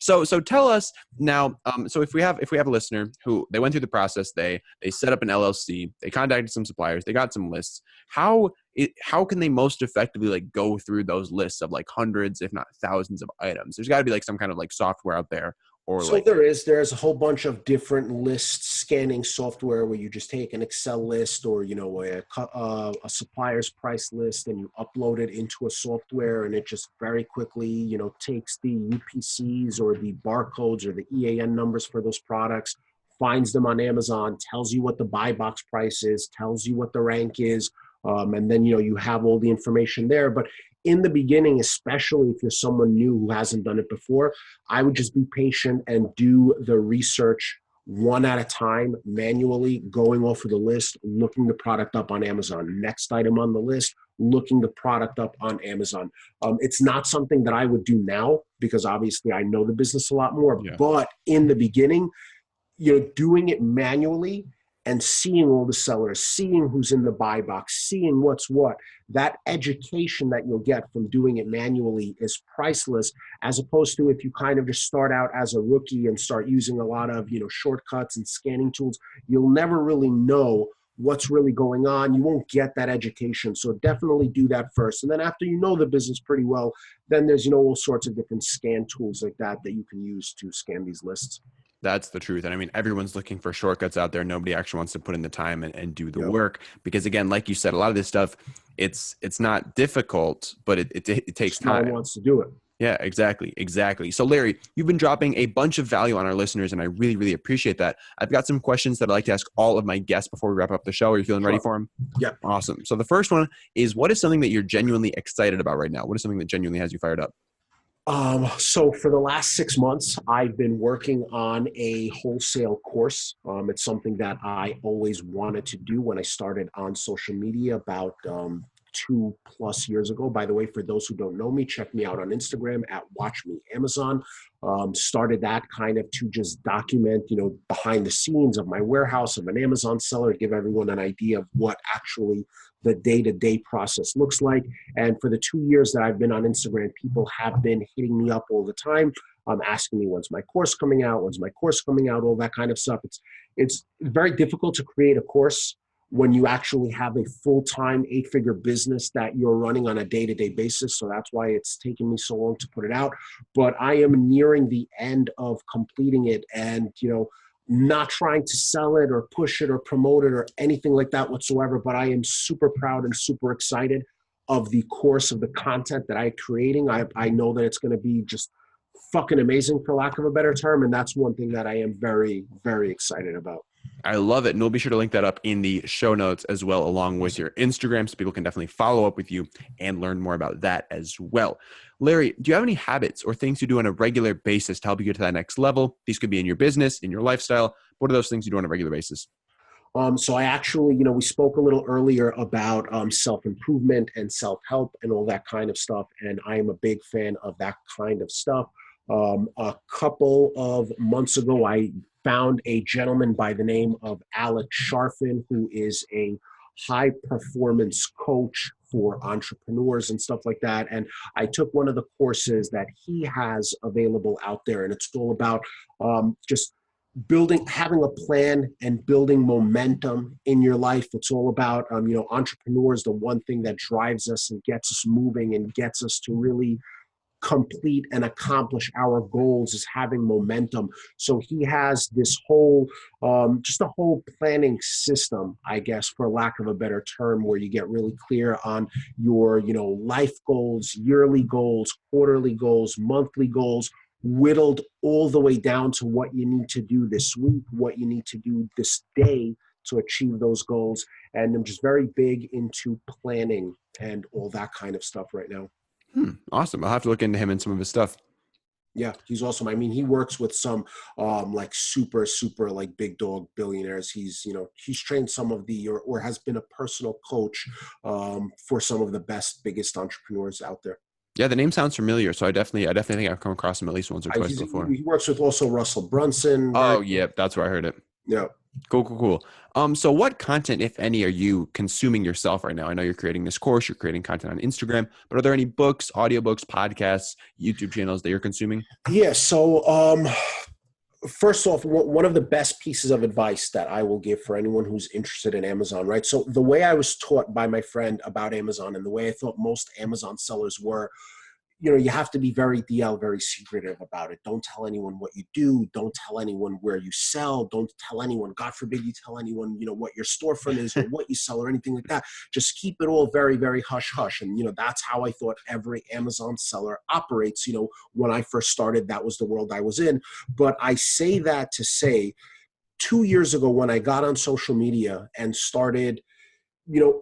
So tell us now. So if we have a listener who they went through the process, they set up an LLC, they contacted some suppliers, they got some lists. How can they most effectively like go through those lists of like hundreds, if not thousands of items? There's got to be like some kind of like software out there. So there's a whole bunch of different list scanning software where you just take an Excel list or, a supplier's price list and you upload it into a software, and it just very quickly, takes the UPCs or the barcodes or the EAN numbers for those products, finds them on Amazon, tells you what the buy box price is, tells you what the rank is. And then, you have all the information there. But in the beginning, especially if you're someone new who hasn't done it before, I would just be patient and do the research one at a time, manually, going off of the list, looking the product up on Amazon. Next item on the list, looking the product up on Amazon. It's not something that I would do now because obviously I know the business a lot more. Yeah. But in the beginning, doing it manually and seeing all the sellers, seeing who's in the buy box, seeing what's what, that education that you'll get from doing it manually is priceless, as opposed to if you kind of just start out as a rookie and start using a lot of, shortcuts and scanning tools, you'll never really know what's really going on. You won't get that education. So definitely do that first. And then after you know the business pretty well, then there's, all sorts of different scan tools like that you can use to scan these lists. That's the truth. And I mean, everyone's looking for shortcuts out there. Nobody actually wants to put in the time and do the work because, again, like you said, a lot of this stuff, it's not difficult, but it takes time. No one wants to do it. Yeah, exactly. Exactly. So Larry, you've been dropping a bunch of value on our listeners, and I really, really appreciate that. I've got some questions that I'd like to ask all of my guests before we wrap up the show. Are you feeling ready Sure. for them? Yeah. Awesome. So the first one is, what is something that you're genuinely excited about right now? What is something that genuinely has you fired up? So for the last 6 months, I've been working on a wholesale course. It's something that I always wanted to do when I started on social media about 2+ years ago. By the way, for those who don't know me, check me out on Instagram at Watch Me Amazon. Started that kind of to just document, behind the scenes of my warehouse of an Amazon seller, to give everyone an idea of what actually the day-to-day process looks like. And for the 2 years that I've been on Instagram, people have been hitting me up all the time, asking me, when's my course coming out? When's my course coming out? All that kind of stuff. It's very difficult to create a course when you actually have a full-time 8-figure business that you're running on a day-to-day basis. So that's why it's taken me so long to put it out. But I am nearing the end of completing it, and, not trying to sell it or push it or promote it or anything like that whatsoever. But I am super proud and super excited of the course of the content that I'm creating. I know that it's going to be just fucking amazing, for lack of a better term. And that's one thing that I am very, very excited about. I love it. And we'll be sure to link that up in the show notes as well, along with your Instagram, so people can definitely follow up with you and learn more about that as well. Larry, do you have any habits or things you do on a regular basis to help you get to that next level? These could be in your business, in your lifestyle. What are those things you do on a regular basis? So I actually, we spoke a little earlier about self-improvement and self-help and all that kind of stuff. And I am a big fan of that kind of stuff. A couple of months ago, I found a gentleman by the name of Alex Sharfin, who is a high performance coach for entrepreneurs and stuff like that. And I took one of the courses that he has available out there, and it's all about just having a plan and building momentum in your life. It's all about, entrepreneurs. The one thing that drives us and gets us moving and gets us to really complete and accomplish our goals is having momentum. So he has this whole, just a whole planning system, I guess, for lack of a better term, where you get really clear on your, life goals, yearly goals, quarterly goals, monthly goals, whittled all the way down to what you need to do this week, what you need to do this day to achieve those goals. And I'm just very big into planning and all that kind of stuff right now. Awesome. I'll have to look into him and some of his stuff. Yeah, he's awesome. I mean, he works with some like super, super like big dog billionaires. He's trained some of the or has been a personal coach for some of the best, biggest entrepreneurs out there. Yeah, the name sounds familiar. So I definitely think I've come across him at least once or twice before. He works with also Russell Brunson. Oh, yeah, that's where I heard it. Yeah. Cool. So what content, if any, are you consuming yourself right now? I know you're creating this course, you're creating content on Instagram, but are there any books, audiobooks, podcasts, YouTube channels that you're consuming? Yeah. So, first off, one of the best pieces of advice that I will give for anyone who's interested in Amazon, right? So the way I was taught by my friend about Amazon, and the way I thought most Amazon sellers were, you have to be very DL, very secretive about it. Don't tell anyone what you do. Don't tell anyone where you sell. Don't tell anyone, God forbid you tell anyone, what your storefront is or what you sell or anything like that. Just keep it all very, very hush hush. And, that's how I thought every Amazon seller operates. When I first started, that was the world I was in. But I say that to say, 2 years ago, when I got on social media and started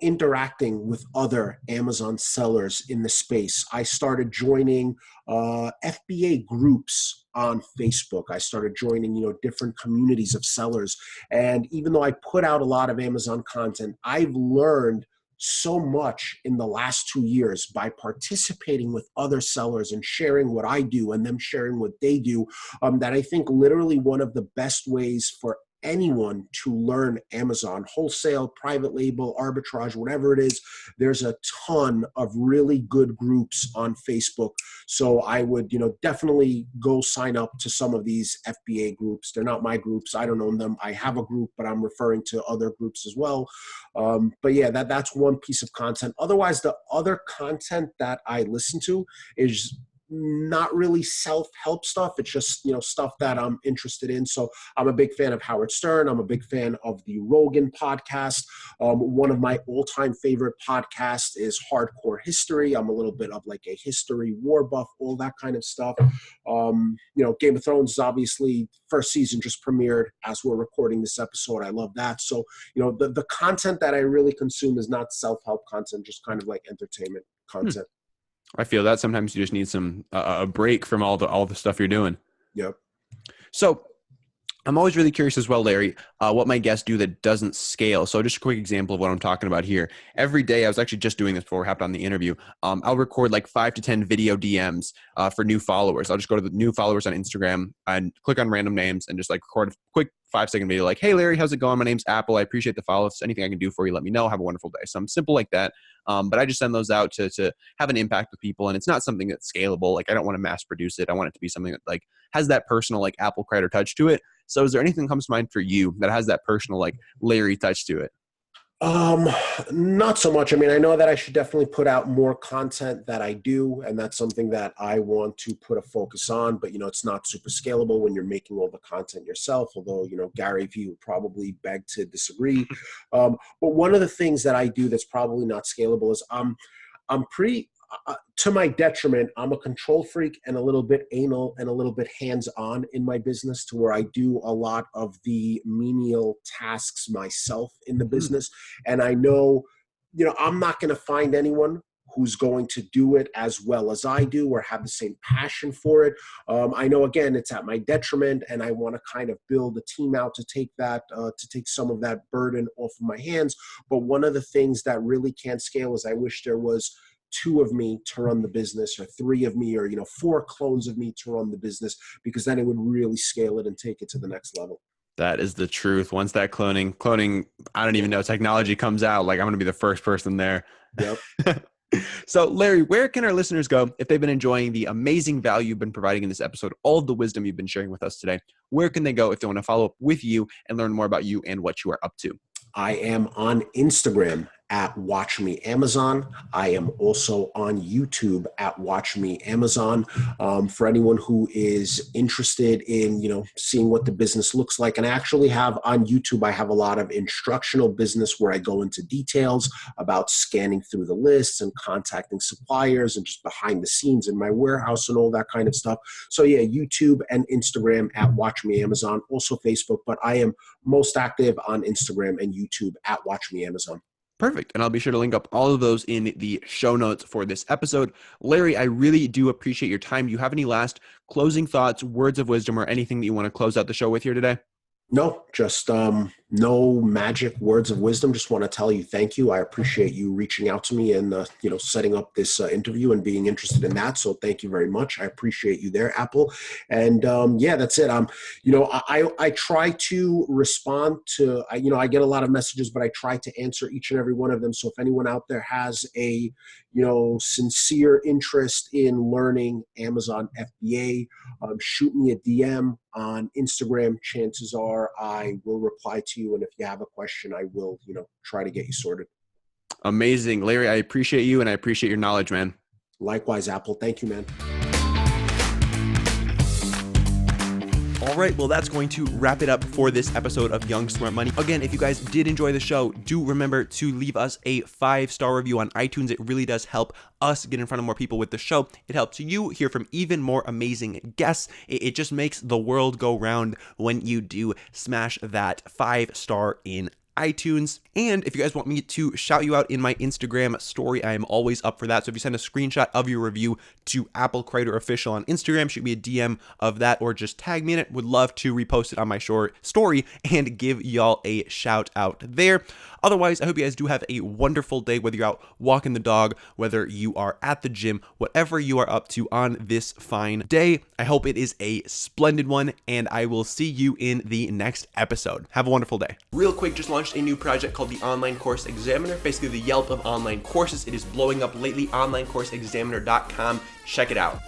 interacting with other Amazon sellers in the space, I started joining FBA groups on Facebook. I started joining, different communities of sellers. And even though I put out a lot of Amazon content, I've learned so much in the last 2 years by participating with other sellers and sharing what I do and them sharing what they do, that I think literally one of the best ways for anyone to learn Amazon wholesale, private label, arbitrage, whatever it is. There's a ton of really good groups on Facebook. So I would, definitely go sign up to some of these FBA groups. They're not my groups. I don't own them. I have a group, but I'm referring to other groups as well. But yeah, that's one piece of content. Otherwise, the other content that I listen to is not really self-help stuff. It's just, stuff that I'm interested in. So I'm a big fan of Howard Stern. I'm a big fan of the Rogan podcast. One of my all-time favorite podcasts is Hardcore History. I'm a little bit of like a history war buff, all that kind of stuff. Game of Thrones is obviously first season just premiered as we're recording this episode. I love that. So, the content that I really consume is not self-help content, just kind of like entertainment content. I feel that sometimes you just need some a break from all the stuff you're doing. Yep. So I'm always really curious as well, Larry, what my guests do that doesn't scale. So just a quick example of what I'm talking about here. Every day, I was actually just doing this before we hopped on the interview. I'll record like 5 to 10 video DMs for new followers. I'll just go to the new followers on Instagram and click on random names and just like record a quick 5-second video like, hey, Larry, how's it going? My name's Apple. I appreciate the follow. If there's anything I can do for you, let me know. Have a wonderful day. So I'm simple like that. But I just send those out to have an impact with people. And it's not something that's scalable. Like I don't want to mass produce it. I want it to be something that like has that personal like Apple Crider touch to it. So is there anything that comes to mind for you that has that personal like Larry touch to it? Not so much. I mean, I know that I should definitely put out more content that I do, and that's something that I want to put a focus on, but it's not super scalable when you're making all the content yourself, although, Gary Vee would probably beg to disagree. But one of the things that I do that's probably not scalable is I'm pretty, to my detriment, I'm a control freak and a little bit anal and a little bit hands-on in my business, to where I do a lot of the menial tasks myself in the business. And I know, I'm not going to find anyone who's going to do it as well as I do or have the same passion for it. I know, again, it's at my detriment, and I want to kind of build a team out to take some of that burden off of my hands. But one of the things that really can't scale is I wish there was 2 of me to run the business, or 3 of me, or 4 clones of me to run the business, because then it would really scale it and take it to the next level. That is the truth. Once that cloning, I don't even know, technology comes out, like I'm going to be the first person there. Yep. So Larry, where can our listeners go if they've been enjoying the amazing value you've been providing in this episode, all of the wisdom you've been sharing with us today? Where can they go if they want to follow up with you and learn more about you and what you are up to? I am on Instagram at Watch Me Amazon. I am also on YouTube at Watch Me Amazon. For anyone who is interested in, seeing what the business looks like. And I actually have on YouTube, I have a lot of instructional business where I go into details about scanning through the lists and contacting suppliers and just behind the scenes in my warehouse and all that kind of stuff. So yeah, YouTube and Instagram at Watch Me Amazon, also Facebook, but I am most active on Instagram and YouTube at Watch Me Amazon. Perfect. And I'll be sure to link up all of those in the show notes for this episode. Larry, I really do appreciate your time. Do you have any last closing thoughts, words of wisdom, or anything that you want to close out the show with here today? No, just no magic words of wisdom. Just want to tell you thank you. I appreciate you reaching out to me and setting up this interview and being interested in that. So thank you very much. I appreciate you there, Apple. And yeah, that's it. I try to respond to I get a lot of messages, but I try to answer each and every one of them. So if anyone out there has a sincere interest in learning Amazon FBA, shoot me a DM on Instagram. Chances are I will reply to you. And if you have a question, I will, try to get you sorted. Amazing. Larry, I appreciate you and I appreciate your knowledge, man. Likewise, Apple. Thank you, man. All right, well, that's going to wrap it up for this episode of Young Smart Money. Again, if you guys did enjoy the show, do remember to leave us a 5-star review on iTunes. It really does help us get in front of more people with the show. It helps you hear from even more amazing guests. It just makes the world go round when you do smash that 5-star in iTunes. And if you guys want me to shout you out in my Instagram story, I am always up for that. So if you send a screenshot of your review to Apple Crider Official on Instagram, shoot me a DM of that or just tag me in it. Would love to repost it on my short story and give y'all a shout out there. Otherwise, I hope you guys do have a wonderful day, whether you're out walking the dog, whether you are at the gym, whatever you are up to on this fine day. I hope it is a splendid one, and I will see you in the next episode. Have a wonderful day. Real quick, just launched a new project called the Online Course Examiner, basically the Yelp of online courses. It is blowing up lately, onlinecourseexaminer.com. Check it out.